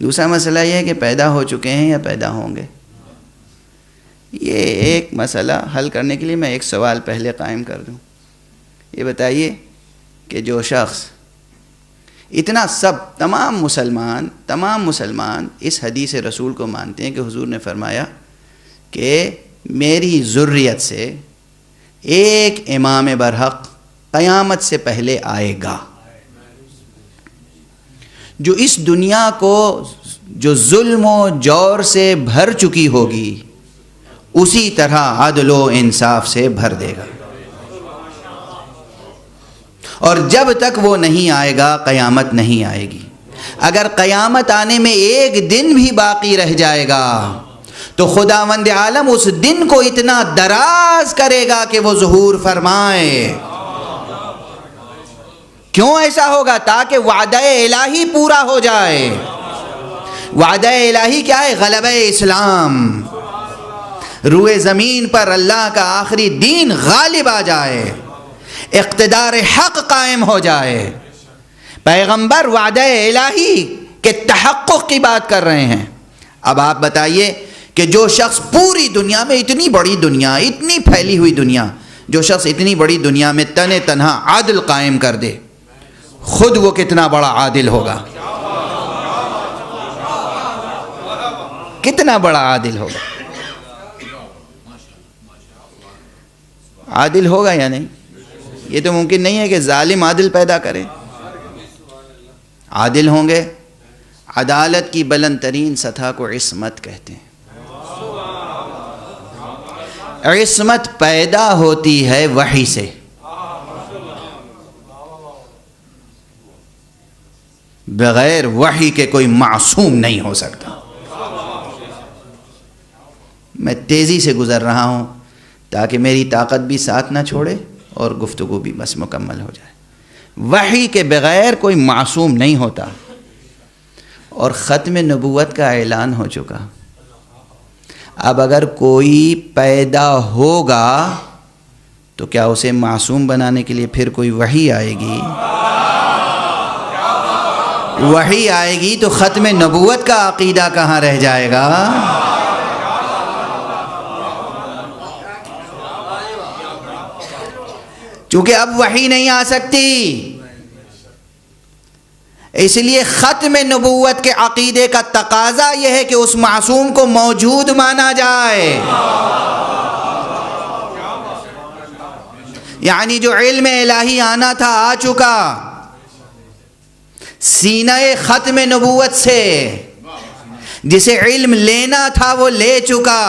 دوسرا مسئلہ یہ ہے کہ پیدا ہو چکے ہیں یا پیدا ہوں گے. یہ ایک مسئلہ حل کرنے کے لیے میں ایک سوال پہلے قائم کر دوں. یہ بتائیے کہ جو شخص اتنا تمام مسلمان اس حدیث رسول کو مانتے ہیں کہ حضور نے فرمایا کہ میری ذریت سے ایک امام برحق قیامت سے پہلے آئے گا جو اس دنیا کو جو ظلم و جور سے بھر چکی ہوگی اسی طرح عدل و انصاف سے بھر دے گا، اور جب تک وہ نہیں آئے گا قیامت نہیں آئے گی. اگر قیامت آنے میں ایک دن بھی باقی رہ جائے گا تو خداوند عالم اس دن کو اتنا دراز کرے گا کہ وہ ظہور فرمائے. کیوں ایسا ہوگا؟ تاکہ وعدہ الہی پورا ہو جائے. وعدہ الہی کیا ہے؟ غلبہ اسلام، روئے زمین پر اللہ کا آخری دین غالب آ جائے، اقتدار حق قائم ہو جائے. پیغمبر وعدہ الہی کے تحقق کی بات کر رہے ہیں. اب آپ بتائیے کہ جو شخص پوری دنیا میں، اتنی بڑی دنیا، اتنی پھیلی ہوئی دنیا، جو شخص اتنی بڑی دنیا میں تن تنہا عدل قائم کر دے، خود وہ کتنا بڑا عادل ہوگا؟ کتنا بڑا عادل ہوگا؟ عادل ہوگا یا نہیں؟ یہ تو ممکن نہیں ہے کہ ظالم عادل پیدا کرے. عادل ہوں گے. عدالت کی بلند ترین سطح کو عصمت کہتے ہیں. عصمت پیدا ہوتی ہے وحی سے. بغیر وحی کے کوئی معصوم نہیں ہو سکتا. میں تیزی سے گزر رہا ہوں تاکہ میری طاقت بھی ساتھ نہ چھوڑے اور گفتگو بھی بس مکمل ہو جائے. وحی کے بغیر کوئی معصوم نہیں ہوتا. اور ختم نبوت کا اعلان ہو چکا. اب اگر کوئی پیدا ہوگا تو کیا اسے معصوم بنانے کے لیے پھر کوئی وحی آئے گی؟ وحی آئے گی تو ختم نبوت کا عقیدہ کہاں رہ جائے گا؟ چونکہ اب وحی نہیں آ سکتی، اس لیے ختم نبوت کے عقیدے کا تقاضا یہ ہے کہ اس معصوم کو موجود مانا جائے. یعنی جو علم الہی آنا تھا آ چکا، سینہ ختم نبوت سے جسے علم لینا تھا وہ لے چکا،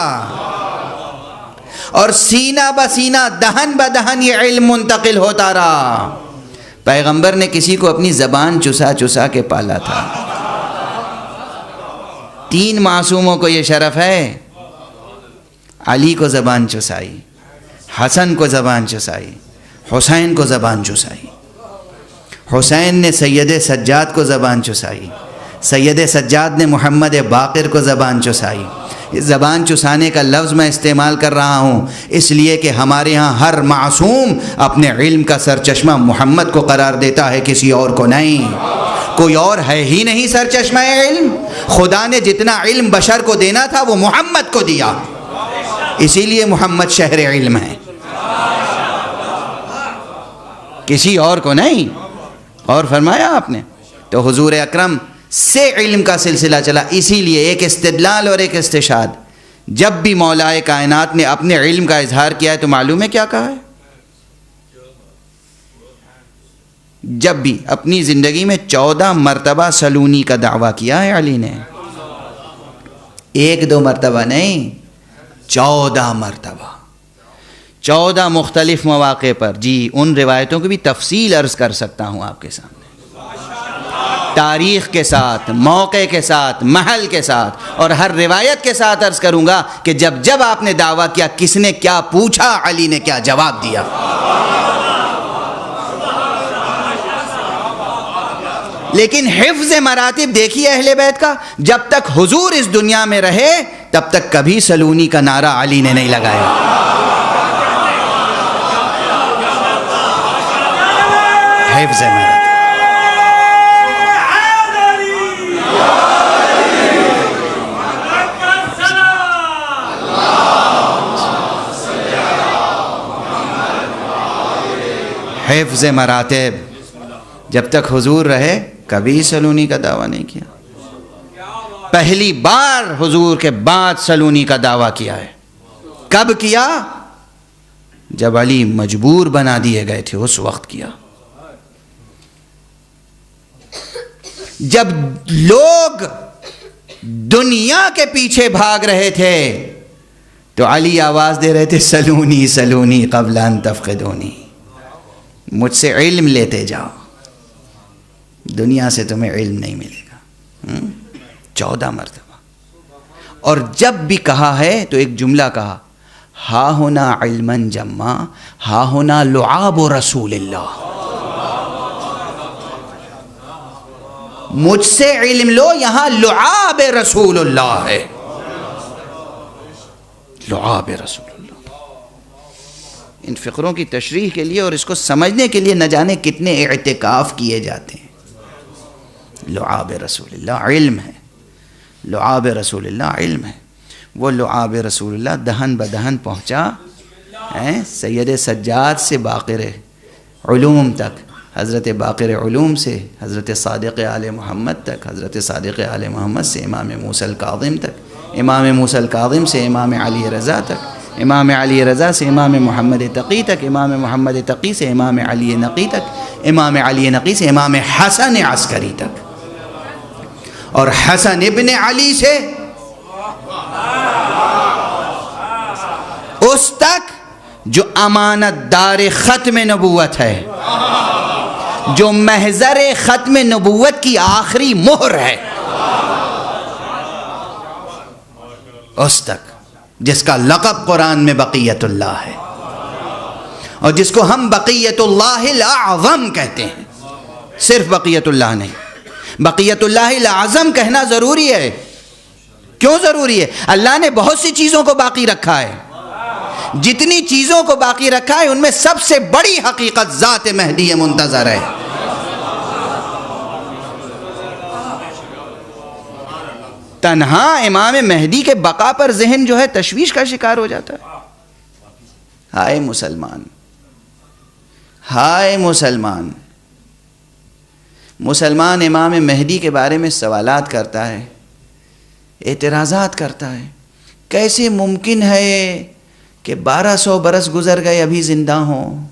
اور سینہ بسینہ دہن بدہن یہ علم منتقل ہوتا رہا. پیغمبر نے کسی کو اپنی زبان چسا چسا کے پالا تھا. 3 معصوموں کو یہ شرف ہے. علی کو زبان چسائی، حسن کو زبان چسائی، حسین کو زبان چسائی. حسین نے سید سجاد کو زبان چسائی، سید سجاد نے محمد باقر کو زبان چسائی. زبان چسانے کا لفظ میں استعمال کر رہا ہوں اس لیے کہ ہمارے ہاں ہر معصوم اپنے علم کا سرچشمہ محمد کو قرار دیتا ہے، کسی اور کو نہیں. کوئی اور ہے ہی نہیں سرچشمہ علم. خدا نے جتنا علم بشر کو دینا تھا وہ محمد کو دیا، اسی لیے محمد شہر علم ہے، کسی اور کو نہیں. اور فرمایا آپ نے تو حضور اکرم سے علم کا سلسلہ چلا. اسی لیے ایک استدلال اور ایک استشہاد. جب بھی مولا کائنات نے اپنے علم کا اظہار کیا ہے تو معلوم ہے کیا کہا ہے؟ جب بھی اپنی زندگی میں 14 مرتبہ سلونی کا دعویٰ کیا ہے علی نے. 1-2 مرتبہ نہیں، 14 مرتبہ، 14 مختلف مواقع پر. جی ان روایتوں کی بھی تفصیل عرض کر سکتا ہوں آپ کے سامنے، تاریخ کے ساتھ، موقع کے ساتھ، محل کے ساتھ، اور ہر روایت کے ساتھ عرض کروں گا کہ جب جب آپ نے دعویٰ کیا کس نے کیا پوچھا، علی نے کیا جواب دیا. لیکن حفظ مراتب دیکھیے اہل بیت کا. جب تک حضور اس دنیا میں رہے تب تک کبھی سلونی کا نعرہ علی نے نہیں لگایا. حفظ مراتب. حفظ مراتب. جب تک حضور رہے کبھی سلونی کا دعویٰ نہیں کیا. پہلی بار حضور کے بعد سلونی کا دعویٰ کیا ہے. کب کیا؟ جب علی مجبور بنا دیے گئے تھے اس وقت کیا. جب لوگ دنیا کے پیچھے بھاگ رہے تھے تو علی آواز دے رہے تھے سلونی سلونی قبل ان تفقدونی، مجھ سے علم لیتے جاؤ، دنیا سے تمہیں علم نہیں ملے گا. 14 مرتبہ. اور جب بھی کہا ہے تو ایک جملہ کہا، ہا ہونا علما جما ہا ہونا لعاب رسول اللہ. مجھ سے علم لو، یہاں لعاب رسول اللہ ہے. لعاب رسول اللہ. ان فقروں کی تشریح کے لیے اور اس کو سمجھنے کے لیے نہ جانے کتنے اعتکاف کیے جاتے ہیں. لعاب رسول اللہ علم ہے. لعاب رسول اللہ علم ہے. وہ لعاب رسول اللہ دہن بدہن پہنچا سید سجاد سے باقر علوم تک، حضرت باقر علوم سے حضرت صادق آل محمد تک، حضرت صادق آل محمد سے امام موسیٰ الکاظم تک، امام موسیٰ الکاظم سے امام علی رضا تک، امام علی رضا سے امام محمد تقی تک، امام محمد تقی سے امام علی نقی تک، امام علی نقی سے امام حسن عسکری تک، اور حسن ابن علی سے اس تک جو امانت دار ختم نبوت ہے، جو محضر ختم نبوت کی آخری مہر ہے، اس تک جس کا لقب قرآن میں بقیت اللہ ہے، اور جس کو ہم بقیت اللہ الاعظم کہتے ہیں. صرف بقیت اللہ نہیں، بقیت اللہ الاعظم کہنا ضروری ہے. کیوں ضروری ہے؟ اللہ نے بہت سی چیزوں کو باقی رکھا ہے. جتنی چیزوں کو باقی رکھا ہے ان میں سب سے بڑی حقیقت ذات مہدی منتظر ہے. تنہا امام مہدی کے بقا پر ذہن جو ہے تشویش کا شکار ہو جاتا ہے. ہائے مسلمان، ہائے مسلمان. مسلمان امام مہدی کے بارے میں سوالات کرتا ہے، اعتراضات کرتا ہے. کیسے ممکن ہے کہ 1200 برس گزر گئے ابھی زندہ ہوں؟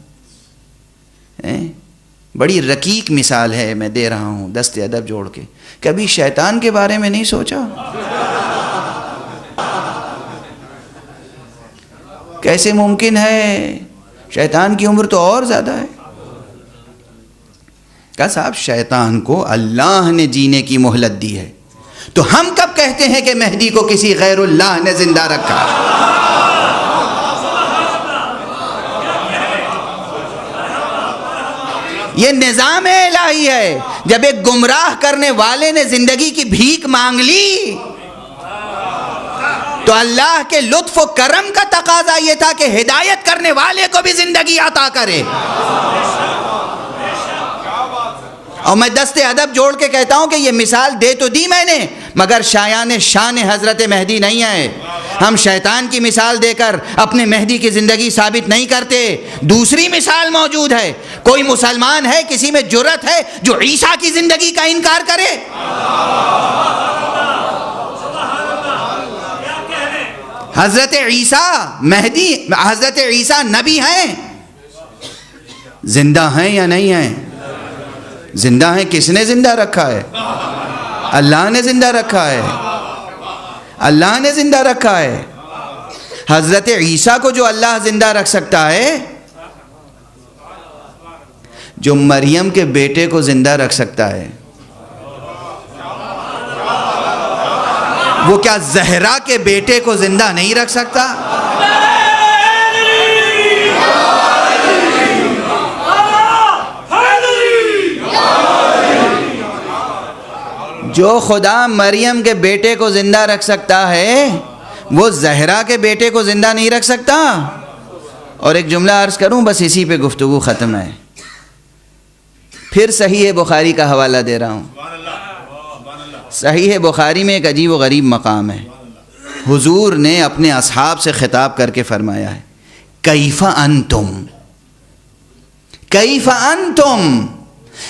بڑی رقیق مثال ہے میں دے رہا ہوں دست ادب جوڑ کے. کبھی شیطان کے بارے میں نہیں سوچا؟ کیسے ممکن ہے؟ شیطان کی عمر تو اور زیادہ ہے. کہا صاحب شیطان کو اللہ نے جینے کی مہلت دی ہے، تو ہم کب کہتے ہیں کہ مہدی کو کسی غیر اللہ نے زندہ رکھا؟ یہ نظام الہی ہے. جب ایک گمراہ کرنے والے نے زندگی کی بھیک مانگ لی تو اللہ کے لطف و کرم کا تقاضا یہ تھا کہ ہدایت کرنے والے کو بھی زندگی عطا کرے. اور میں دست ادب جوڑ کے کہتا ہوں کہ یہ مثال دے تو دی میں نے، مگر شایان شان حضرت مہدی نہیں ہے. ہم شیطان کی مثال دے کر اپنے مہدی کی زندگی ثابت نہیں کرتے. دوسری مثال موجود ہے. کوئی مسلمان ہے، کسی میں جرأت ہے جو عیسیٰ کی زندگی کا انکار کرے؟ حضرت عیسیٰ مہدی، حضرت عیسیٰ نبی ہیں، زندہ ہیں یا نہیں ہیں؟ زندہ ہیں. کس نے زندہ رکھا ہے؟ اللہ نے زندہ رکھا ہے. اللہ نے زندہ رکھا ہے. حضرت عیسیٰ کو جو اللہ زندہ رکھ سکتا ہے، جو مریم کے بیٹے کو زندہ رکھ سکتا ہے، وہ کیا زہرا کے بیٹے کو زندہ نہیں رکھ سکتا؟ جو خدا مریم کے بیٹے کو زندہ رکھ سکتا ہے وہ زہرا کے بیٹے کو زندہ نہیں رکھ سکتا. اور ایک جملہ عرض کروں، بس اسی پہ گفتگو ختم ہے. پھر صحیح بخاری کا حوالہ دے رہا ہوں. صحیح بخاری میں ایک عجیب و غریب مقام ہے. حضور نے اپنے اصحاب سے خطاب کر کے فرمایا ہے، کیف انتم، کیف انتم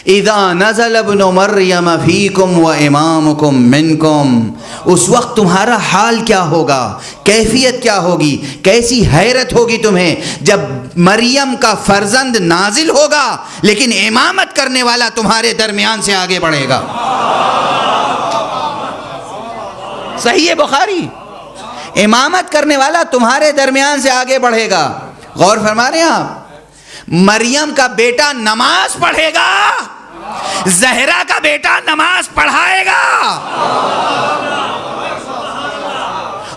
اذا نزل ابن مریم فیکم و امامکم منکم، اس وقت تمہارا حال کیا ہوگا، کیفیت کیا ہوگی، کیسی حیرت ہوگی تمہیں جب مریم کا فرزند نازل ہوگا لیکن امامت کرنے والا تمہارے درمیان سے آگے بڑھے گا۔ صحیح بخاری، امامت کرنے والا تمہارے درمیان سے آگے بڑھے گا۔ غور فرما رہے ہیں آپ، مریم کا بیٹا نماز پڑھے گا، زہرا کا بیٹا نماز پڑھائے گا۔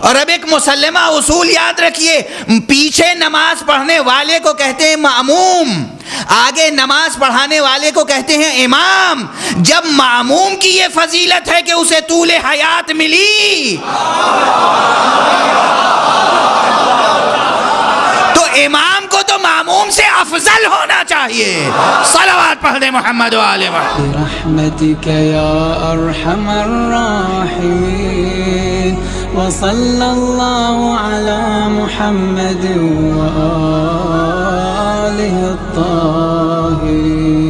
اور اب ایک مسلمہ اصول یاد رکھیے، پیچھے نماز پڑھنے والے کو کہتے ہیں مأموم، آگے نماز پڑھانے والے کو کہتے ہیں امام۔ جب مأموم کی یہ فضیلت ہے کہ اسے طول حیات ملی، تو امام کو تو مأموم سے افضل ہونا چاہیے۔ صلوات پڑھ دیں محمد و آل محمد۔ برحمتک یا ارحم الراحمین، وصلی اللہ علی محمد و آلہ الطاہرین۔